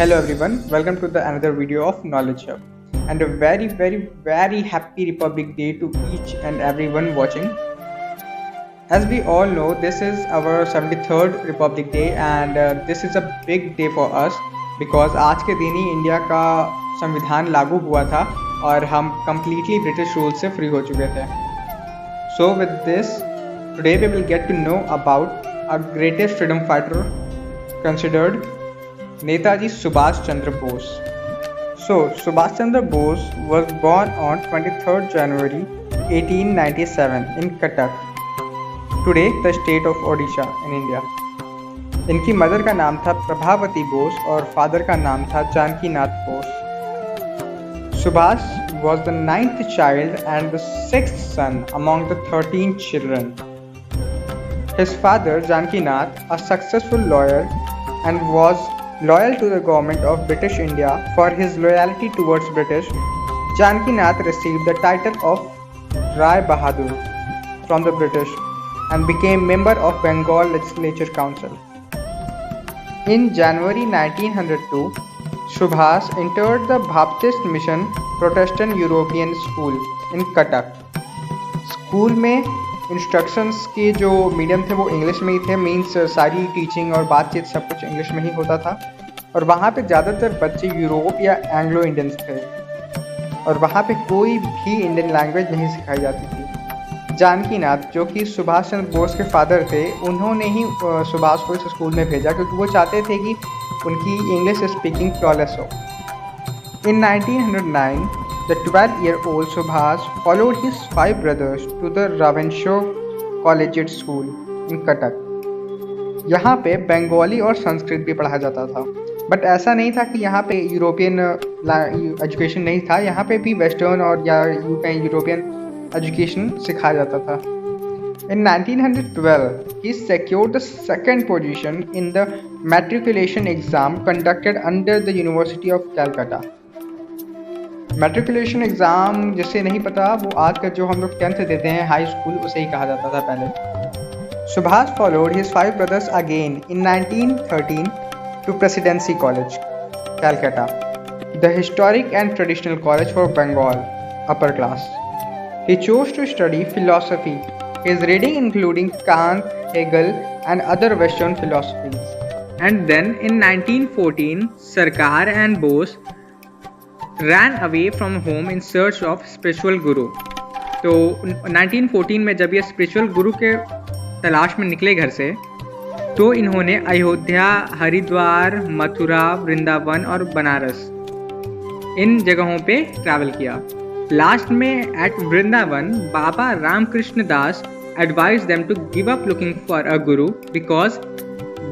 Hello everyone, welcome to the another video of Knowledge Hub and a very happy Republic Day to each and everyone watching. As we all know, this is our 73rd Republic Day and this is a big day for us because आज के दिन ही India का संविधान लागू हुआ था और हम completely ब्रिटिश रूल से फ्री हो चुके थे. So with this, today we will get to know about our greatest freedom fighter considered Netaji Subhash Chandra Bose. So, Subhash Chandra Bose was born on 23rd January 1897 in Cuttack, today the state of Odisha in India. इनकी mother का नाम था प्रभावती बोस और father का नाम था Janaki Nath Bose. Subhash was the 9th child and the 6th son among the 13 children. His father, Janki Nath, a successful lawyer and was loyal to the government of British India. For his loyalty towards British, Janki Nath received the title of Rai Bahadur from the British and became member of Bengal Legislature Council. In January 1902, Subhash entered the Baptist Mission Protestant European School in Cuttack. School में instructions के जो medium थे वो English में ही थे. Means सारी teaching और बातचीत सब कुछ इंग्लिश में ही होता था और वहाँ पे ज़्यादातर बच्चे यूरोप या एंग्लो इंडियंस थे और वहाँ पे कोई भी इंडियन लैंग्वेज नहीं सिखाई जाती थी. जानकी नाथ जो कि सुभाष चंद्र बोस के फादर थे, उन्होंने ही सुभाष को इस स्कूल में भेजा क्योंकि वो चाहते थे कि उनकी इंग्लिश स्पीकिंग फ्लॉलेस हो. इन 1909 the 12-year-old Subhash followed his 5 brothers to the Ravenshaw Collegiate School in Cuttack. यहाँ पे बंगाली और संस्कृत भी पढ़ाया जाता था, बट ऐसा नहीं था कि यहाँ पे यूरोपियन एजुकेशन नहीं था. यहाँ पे भी वेस्टर्न और या यूरोपियन एजुकेशन सिखाया जाता था. In 1912, he secured the second position in the matriculation exam conducted under the University of Calcutta. Matriculation exam जिसे नहीं पता, वो आज का जो हम लोग 10th देते हैं हाई स्कूल, उसे ही कहा जाता था पहले. Subhash followed his 5 brothers again in 1913 to Presidency College, Calcutta, the historic and traditional college for Bengal upper class. He chose to study philosophy, his reading including Kant, Hegel and other Western philosophies. And then in 1914, Sarkar and Bose ran away from home in search of spiritual guru. तो 1914 में जब ये spiritual गुरु के तलाश में निकले घर से, तो इन्होंने अयोध्या, हरिद्वार, मथुरा, वृंदावन और बनारस इन जगहों पे ट्रैवल किया. लास्ट में at Vrindavan, Baba Ramakrishna Das advised them to give up looking for a guru because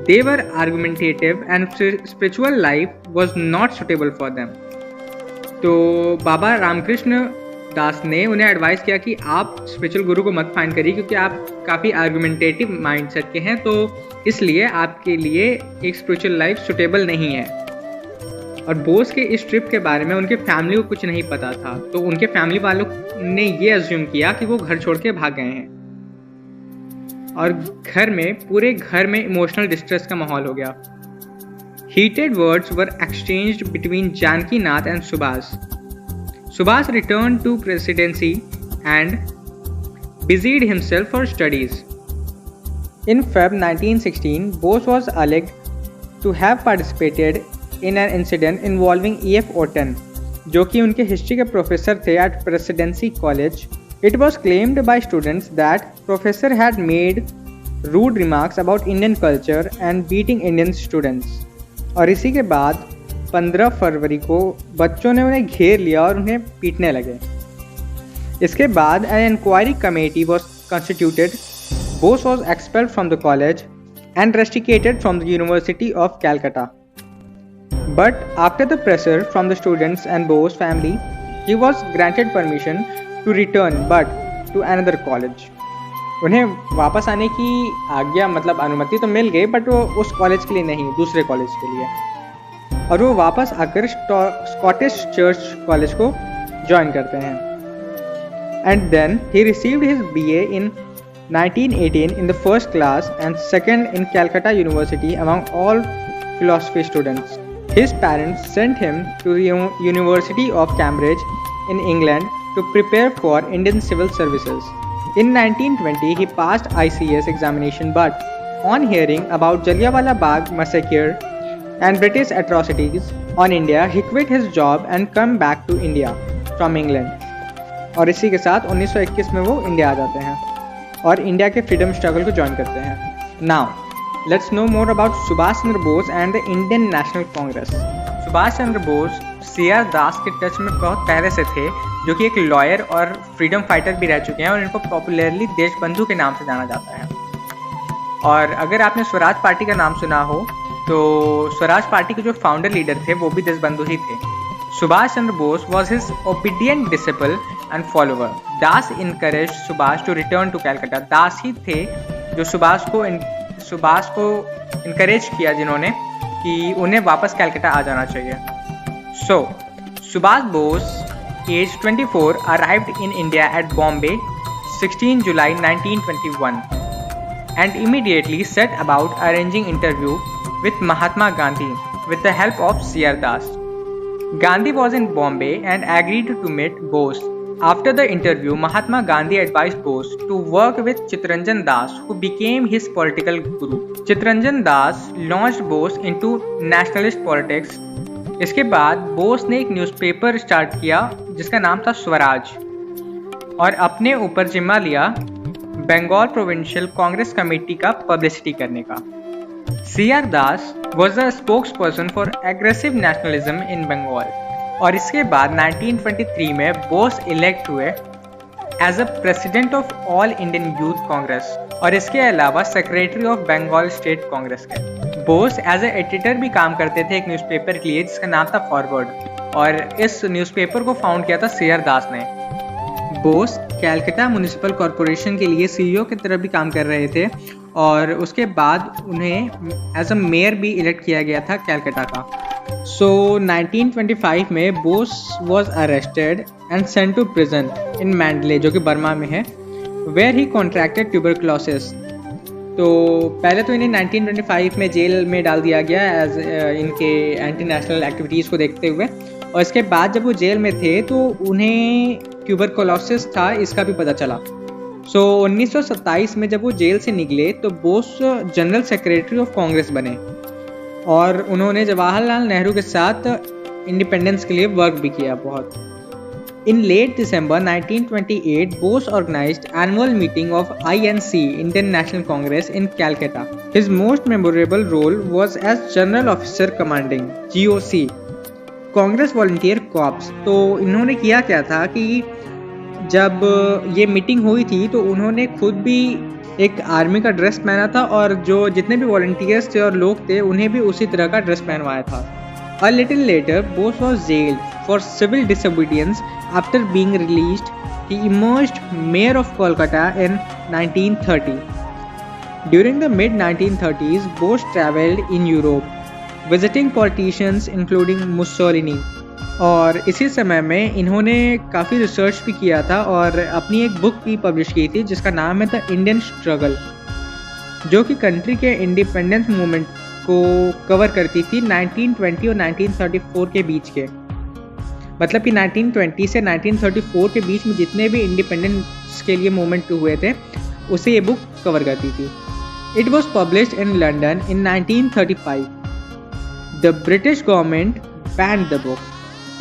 they were argumentative and spiritual life was not suitable for them. तो बाबा रामकृष्ण दास ने उन्हें एडवाइस किया कि आप स्पिरिचुअल गुरु को मत फाइंड करिए क्योंकि आप काफ़ी आर्गुमेंटेटिव माइंडसेट के हैं, तो इसलिए आपके लिए एक स्पिरिचुअल लाइफ सुटेबल नहीं है. और बोस के इस ट्रिप के बारे में उनके फैमिली को कुछ नहीं पता था, तो उनके फैमिली वालों ने ये अज्यूम किया कि वो घर छोड़ के भाग गए हैं और पूरे घर में इमोशनल डिस्ट्रेस का माहौल हो गया. Heated words were exchanged between Janki Nath and Subhash. Subhash returned to Presidency and busied himself for studies. In Feb 1916, Bose was alleged to have participated in an incident involving E.F. Orton, जो कि उनके history के professor थे at Presidency College. It was claimed by students that professor had made rude remarks about Indian culture and beating Indian students. और इसी के बाद 15 फरवरी को बच्चों ने उन्हें घेर लिया और उन्हें पीटने लगे. इसके बाद an inquiry committee was constituted. Bose was expelled from the college and rusticated from the University of Calcutta. But after the pressure from the students and Bose family, he was granted permission to return but to another college. उन्हें वापस आने की आज्ञा मतलब अनुमति तो मिल गई, but वो उस कॉलेज के लिए नहीं, दूसरे कॉलेज के लिए. और वो वापस आकर स्कॉटिश चर्च कॉलेज को ज्वाइन करते हैं. And then he received his BA in 1918 in the first class and second in Calcutta University among all philosophy students. His parents sent him to the University of Cambridge in England to prepare for Indian civil services. In 1920, he passed ICS examination, but on hearing about Jallianwala Bagh massacre and British atrocities on India, he quit his job and come back to India from England. और इसी के साथ 1921 में वो India आ जाते हैं और India के फ्रीडम स्ट्रगल को ज्वाइन करते हैं। Now let's no more about Subhash Chandra Bose and the Indian National Congress. Subhash Chandra Bose CR दास के टच में बहुत पहले से थे, जो कि एक लॉयर और फ्रीडम फाइटर भी रह चुके हैं और इनको पॉपुलरली देशबंधु के नाम से जाना जाता है। और अगर आपने स्वराज पार्टी का नाम सुना हो तो स्वराज पार्टी के जो फाउंडर लीडर थे वो भी देशबंधु ही थे। Subhash Chandra Bose was his obedient disciple and follower. Das encouraged Subhash to return to Calcutta. दास ही थे जो सुभाष को encourage किया, जिन्होंने कि उन्हें वापस कैलकाटा आ जाना चाहिए। So, Subhash Bose, age 24, arrived in India at Bombay, 16 July 1921, and immediately set about arranging interview with Mahatma Gandhi with the help of CR Das. Gandhi was in Bombay and agreed to meet Bose. After the interview, Mahatma Gandhi advised Bose to work with Chittaranjan Das, who became his political guru. Chittaranjan Das launched Bose into nationalist politics. इसके बाद बोस ने एक newspaper start किया जिसका नाम था स्वराज, और अपने ऊपर जिम्मा लिया बंगाल प्रोविंशियल कांग्रेस कमेटी का पब्लिसिटी करने का। CR Das was the spokesperson for aggressive nationalism in Bengal, और इसके बाद 1923 में बोस इलेक्ट हुए as a president of All Indian Youth Congress और इसके अलावा secretary of Bengal state Congress के। बोस एज ए एडिटर भी काम करते थे एक न्यूज़पेपर के लिए जिसका नाम था फॉरवर्ड, और इस न्यूज़पेपर को फाउंड किया था CR दास ने। बोस कैलकाटा म्युनिसिपल कॉरपोरेशन के लिए CEO की तरफ भी काम कर रहे थे और उसके बाद उन्हें एज अ मेयर भी इलेक्ट किया गया था कैलकाटा का। सो 1925 में Bose was arrested and sent to prison in Mandalay, जो कि बर्मा में है, वेयर ही कॉन्ट्रैक्टेड ट्यूबरक्लोसिस। तो पहले तो इन्हें 1925 में जेल में डाल दिया गया एज इनके एंटी नेशनल एक्टिविटीज़ को देखते हुए, और इसके बाद जब वो जेल में थे तो उन्हें ट्यूबरकुलोसिस था इसका भी पता चला। सो 1927 में जब वो जेल से निकले तो Bose general secretary of Congress बने और उन्होंने जवाहरलाल नेहरू के साथ इंडिपेंडेंस के लिए वर्क भी किया बहुत। In late December 1928 Bose organised annual meeting of INC Indian National Congress in Calcutta. His most memorable role was as general officer commanding GOC Congress volunteer corps. तो इन्होंने किया क्या था कि जब ये मीटिंग हुई थी तो उन्होंने खुद भी एक आर्मी का ड्रेस पहना था और जो जितने भी वॉलंटियर्स थे और लोग थे उन्हें भी उसी तरह का ड्रेस पहनवाया था। A little later, Bose was jailed for civil disobedience. After being released, he emerged mayor of Kolkata in 1930. During the mid-1930s, Bose traveled in Europe, visiting politicians including Mussolini. और इसी समय में इन्होंने काफ़ी रिसर्च भी किया था और अपनी एक बुक भी पब्लिश की थी जिसका नाम है द इंडियन स्ट्रगल, जो कि कंट्री के इंडिपेंडेंस मूवमेंट को कवर करती थी 1920 और 1934 के बीच के। मतलब कि 1920 से 1934 के बीच में जितने भी इंडिपेंडेंस के लिए मूवमेंट हुए थे उसे ये बुक कवर करती थी। It was published in London in 1935। The British government banned the book.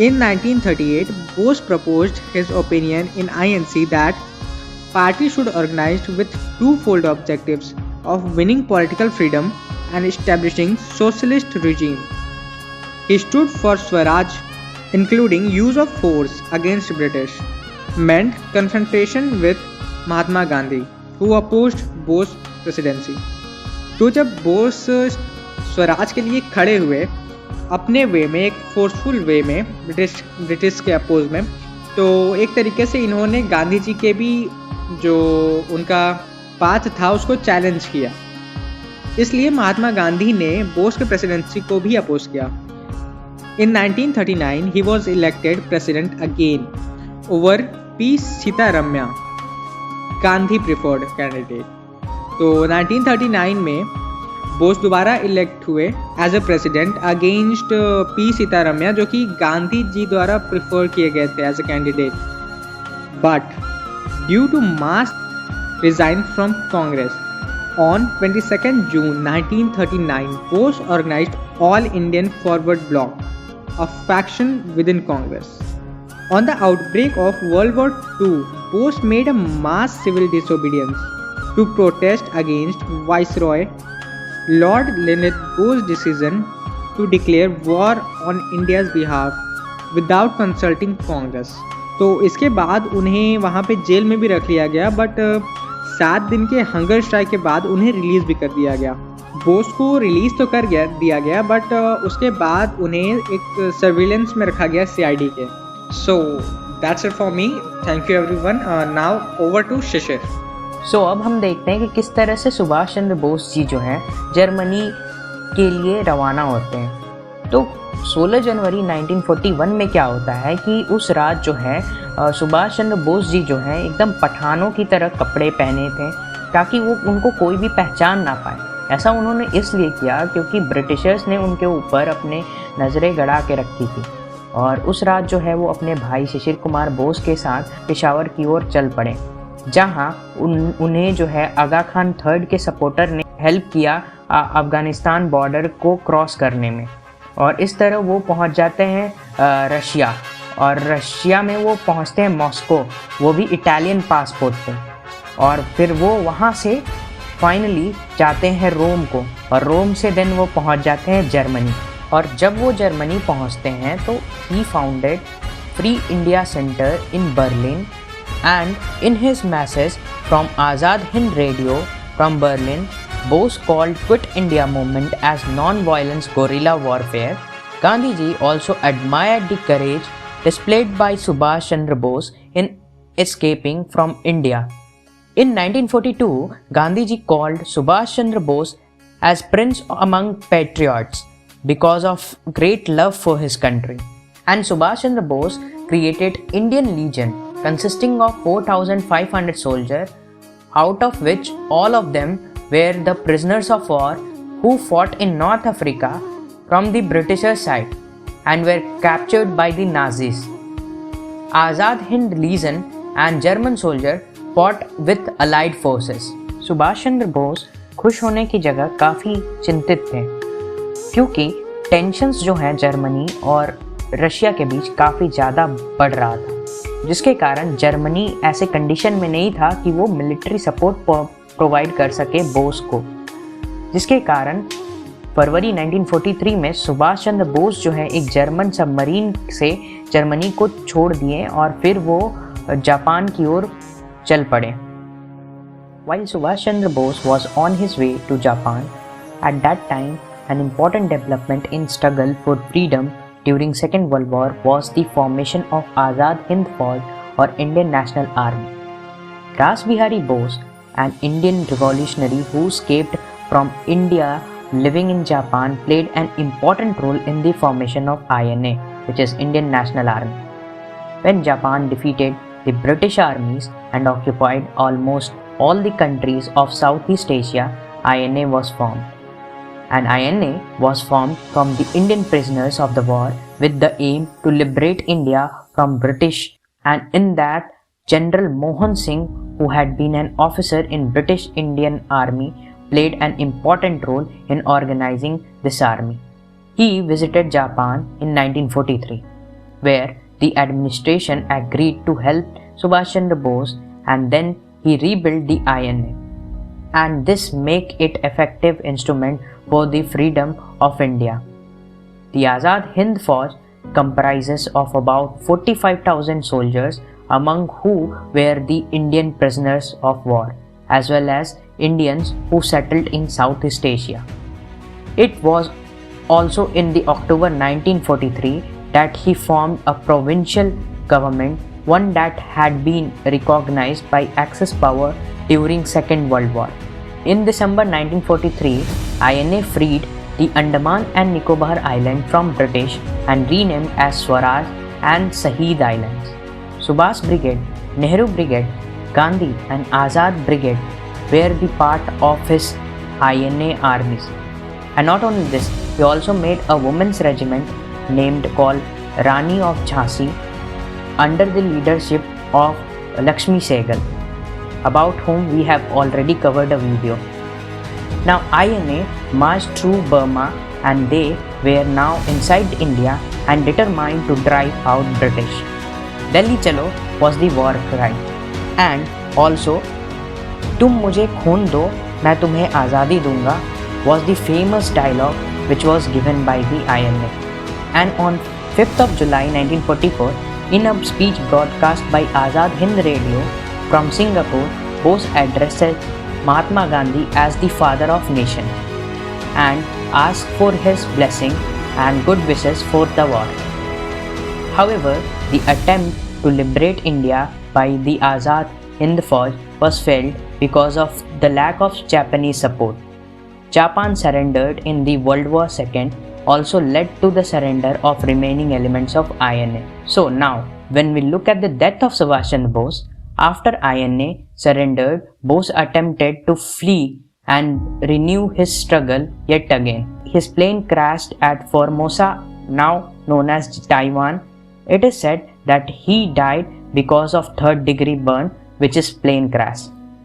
In 1938, Bose proposed his opinion in INC that party should organize with twofold objectives of winning political freedom and establishing socialist regime. He stood for Swaraj, including use of force against British, meant confrontation with Mahatma Gandhi, who opposed Bose presidency. तो जब बोस स्वराज के लिए खड़े हुए अपने वे में, एक forceful वे में ब्रिटिश के अपोज में, तो एक तरीके से इन्होंने गांधी जी के भी जो उनका पाथ था उसको चैलेंज किया। इसलिए महात्मा गांधी ने बोस के प्रेसिडेंसी को भी अपोज किया। In 1939 he was elected president again over P. Sitaramayya, Gandhi preferred candidate. तो 1939 में बोस दोबारा इलेक्ट हुए as a president against P Sitaramayya, जो कि गांधी जी द्वारा प्रिफर किए गए थे as a candidate, but due to mass resign from Congress on 22nd June 1939, Bose organized All Indian Forward Bloc, a faction within Congress. On the outbreak of World War II, Bose made a mass civil disobedience to protest against Viceroy Lord Lyndhurst's decision to declare war on India's behalf without consulting Congress. तो इसके बाद उन्हें वहाँ पे jail में भी रख लिया गया, बट 7 दिन के हंगर स्ट्राइक के बाद उन्हें रिलीज़ भी कर दिया गया। बोस को रिलीज़ तो कर दिया गया, बट उसके बाद उन्हें एक सर्विलेंस में रखा गया CID के। So that's it for me, thank you everyone. Now over to Shishir. सो अब हम देखते हैं कि किस तरह से सुभाष चंद्र बोस जी जो हैं जर्मनी के लिए रवाना होते हैं। तो 16 जनवरी 1941 में क्या होता है कि उस रात जो है सुभाष चंद्र बोस जी जो हैं एकदम पठानों की तरह कपड़े पहने थे ताकि वो उनको कोई भी पहचान ना पाए। ऐसा उन्होंने इसलिए किया क्योंकि ब्रिटिशर्स ने उनके ऊपर अपने नज़रें गड़ा के रखी थी, और उस रात जो है वो अपने भाई शिशिर कुमार बोस के साथ पेशावर की ओर चल पड़े, जहां उन्हें जो है आगा खान III के सपोर्टर ने हेल्प किया अफ़गानिस्तान बॉर्डर को क्रॉस करने में, और इस तरह वो पहुंच जाते हैं रशिया, और रशिया में वो पहुंचते हैं मॉस्को, वो भी इटालियन पासपोर्ट पे, और फिर वो वहाँ से फाइनली जाते हैं रोम को, और रोम से देन वो पहुंच जाते हैं जर्मनी। और जब वो जर्मनी पहुंचते हैं तो ही founded free India centre in Berlin, and in his message from Azad Hind radio from Berlin, Bose called Quit India movement as non-violence guerrilla warfare. Gandhi ji also admired the courage displayed by Subhash Chandra Bose in escaping from India. In 1942, Gandhi ji called Subhash Chandra Bose as prince among patriots because of great love for his country. And Subhash Chandra Bose created Indian Legion consisting of 4,500 soldiers, out of which all of them were the prisoners of war who fought in North Africa from the Britishers' side and were captured by the Nazis. Azad Hind Legion and German soldiers fought with allied forces. Subhash Chandra Bose खुश होने की जगह काफ़ी चिंतित थे, क्योंकि tensions जो हैं जर्मनी और रशिया के बीच काफ़ी ज़्यादा बढ़ रहा था, जिसके कारण जर्मनी ऐसे कंडीशन में नहीं था कि वो मिलिट्री सपोर्ट प्रोवाइड कर सके बोस को, जिसके कारण फरवरी 1943 में सुभाष चंद्र बोस जो है एक जर्मन सबमरीन से जर्मनी को छोड़ दिए और फिर वो जापान की ओर चल पड़े। While Subhash Chandra Bose was on his way to Japan, at that time an important development in struggle for freedom during Second World War was the formation of Azad Hind Fauj or Indian National Army. Ras Bihari Bose, an Indian revolutionary who escaped from India living in Japan, played an important role in the formation of INA, which is Indian National Army. When Japan defeated the British armies and occupied almost all the countries of Southeast Asia, INA was formed. And INA was formed from the Indian prisoners of the war with the aim to liberate India from British, and in that General Mohan Singh, who had been an officer in British Indian Army, played an important role in organizing this army. He visited Japan in 1943, where the administration agreed to help Subhash Chandra Bose, and then he rebuilt the INA, and this make it effective instrument for the freedom of India. The Azad Hind Fauj comprises of about 45,000 soldiers, among who were the Indian prisoners of war, as well as Indians who settled in Southeast Asia. It was also in the October 1943 that he formed a provincial government, one that had been recognized by Axis power during Second World War. In December 1943, INA freed the Andaman and Nicobar Island from British and renamed as Swaraj and Shaheed Islands. Subhas Brigade, Nehru Brigade, Gandhi and Azad Brigade were the part of his INA armies, And not only this, he also made a women's regiment named called Rani of Jhansi under the leadership of Lakshmi Sehgal, about whom we have already covered a video. Now INA marched through Burma and they were now inside India and determined to drive out British. Delhi Chalo was the war cry, and also तुम मुझे खून दो मैं तुम्हें आज़ादी दूंगा was the famous dialogue which was given by the INA. And on 5th of July 1944, in a speech broadcast by Azad Hind Radio from Singapore, Bose addressed Mahatma Gandhi as the father of nation and asked for his blessing and good wishes for the war. However, the attempt to liberate India by the Azad Hind Fauj was failed because of the lack of Japanese support. Japan surrendered in the World War II also led to the surrender of remaining elements of INA. So now, when we look at the death of Subhash Chandra Bose, after INA surrendered, Bose attempted to flee and renew his struggle yet again. His plane crashed at Formosa, now known as Taiwan. It is said that he died because of third-degree burn, which is plane crash.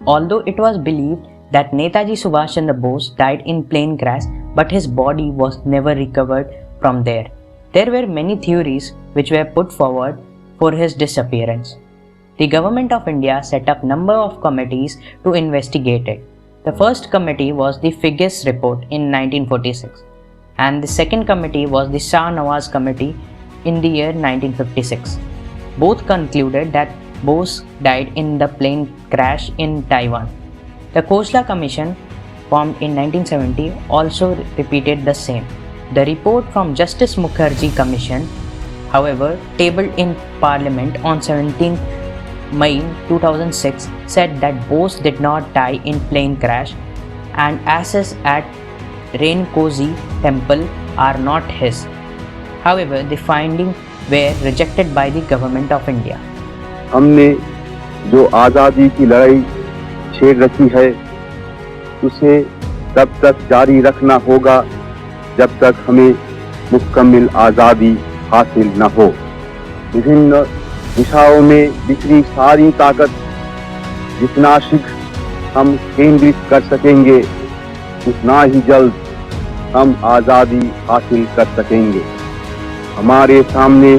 Although it was believed that Netaji Subhash Chandra Bose died in plane crash, but his body was never recovered from there. There were many theories which were put forward for his disappearance. The Government of India set up number of committees to investigate it. The first committee was the Figgis report in 1946, and the second committee was the Shah Nawaz committee in the year 1956. Both concluded that Bose died in the plane crash in Taiwan. The Khosla Commission, formed in 1970, also repeated the same. The report from Justice Mukherjee Commission, however, tabled in Parliament on 17 May 2006, said that Bose did not die in plane crash and ashes at Renkoji Temple are not his. However, the findings were rejected by the Government of India. हमने जो आज़ादी की लड़ाई छेड़ रखी है उसे तब तक जारी रखना होगा जब तक हमें मुकम्मल आज़ादी हासिल न हो। विभिन्न दिशाओं में बिखरी सारी ताकत जितना शीघ्र हम केंद्रित कर सकेंगे उतना ही जल्द हम आज़ादी हासिल कर सकेंगे। हमारे सामने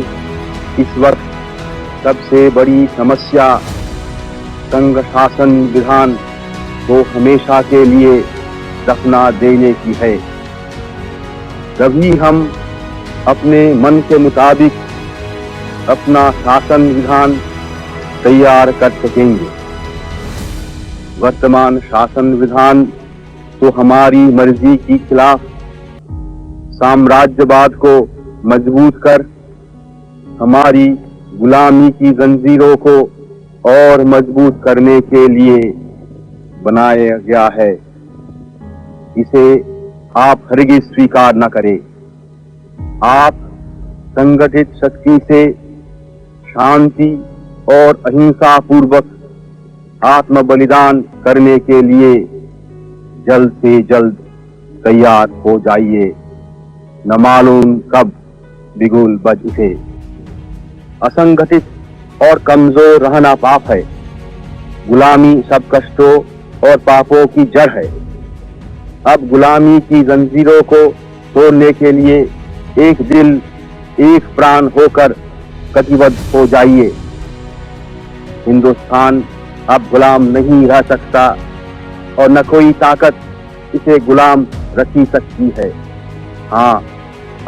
इस वक्त सबसे बड़ी समस्या संघ शासन विधान को हमेशा के लिए दफना देने की है। तभी हम अपने मन के मुताबिक अपना शासन विधान तैयार कर सकेंगे। वर्तमान शासन विधान तो हमारी मर्जी के खिलाफ साम्राज्यवाद को मजबूत कर हमारी गुलामी की जंजीरों को और मजबूत करने के लिए बनाया गया है। इसे आप हरगिज़ स्वीकार न करें। आप संगठित शक्ति से शांति और अहिंसा पूर्वक आत्म बलिदान करने के लिए जल्द से जल्द तैयार हो जाइए। न मालूम कब बिगुल बज उठे। असंगठित और कमजोर रहना पाप है। गुलामी सब कष्टों और पापों की जड़ है। अब गुलामी की जंजीरों को तोड़ने के लिए एक दिल एक प्राण होकर कटिबद्ध हो जाइए। हिंदुस्तान अब गुलाम नहीं रह सकता और न कोई ताकत इसे गुलाम रखी सकती है। हाँ,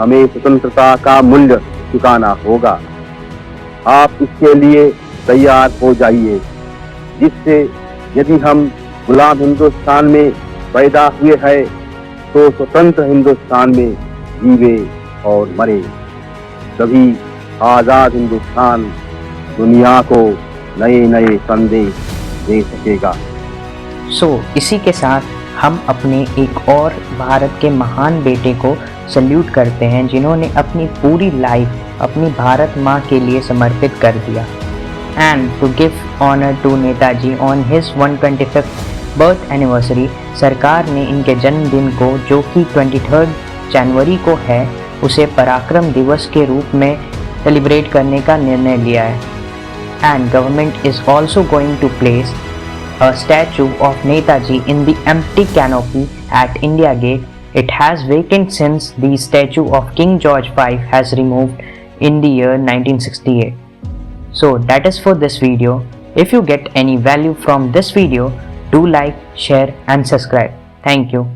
हमें स्वतंत्रता का मूल्य चुकाना होगा। आप इसके लिए तैयार हो जाइए, जिससे यदि हम गुलाम हिंदुस्तान में पैदा हुए हैं तो स्वतंत्र हिंदुस्तान में जीवे और मरे। तभी आज़ाद हिंदुस्तान दुनिया को नए नए संदेश दे सकेगा। इसी के साथ हम अपने एक और भारत के महान बेटे को सल्यूट करते हैं जिन्होंने अपनी पूरी लाइफ अपनी भारत माँ के लिए समर्पित कर दिया। And to give honour to Netaji on his 125th birth anniversary सरकार ने इनके जन्मदिन को, जो कि 23 जनवरी को है, उसे पराक्रम दिवस के रूप में सेलिब्रेट करने का निर्णय लिया है। And government is also going to place a statue of Netaji in the empty canopy at India Gate. It has vacant since the statue of King George V has removed in the year 1968. So that is for this video. If you get any value from this video, do like, share and subscribe. Thank you.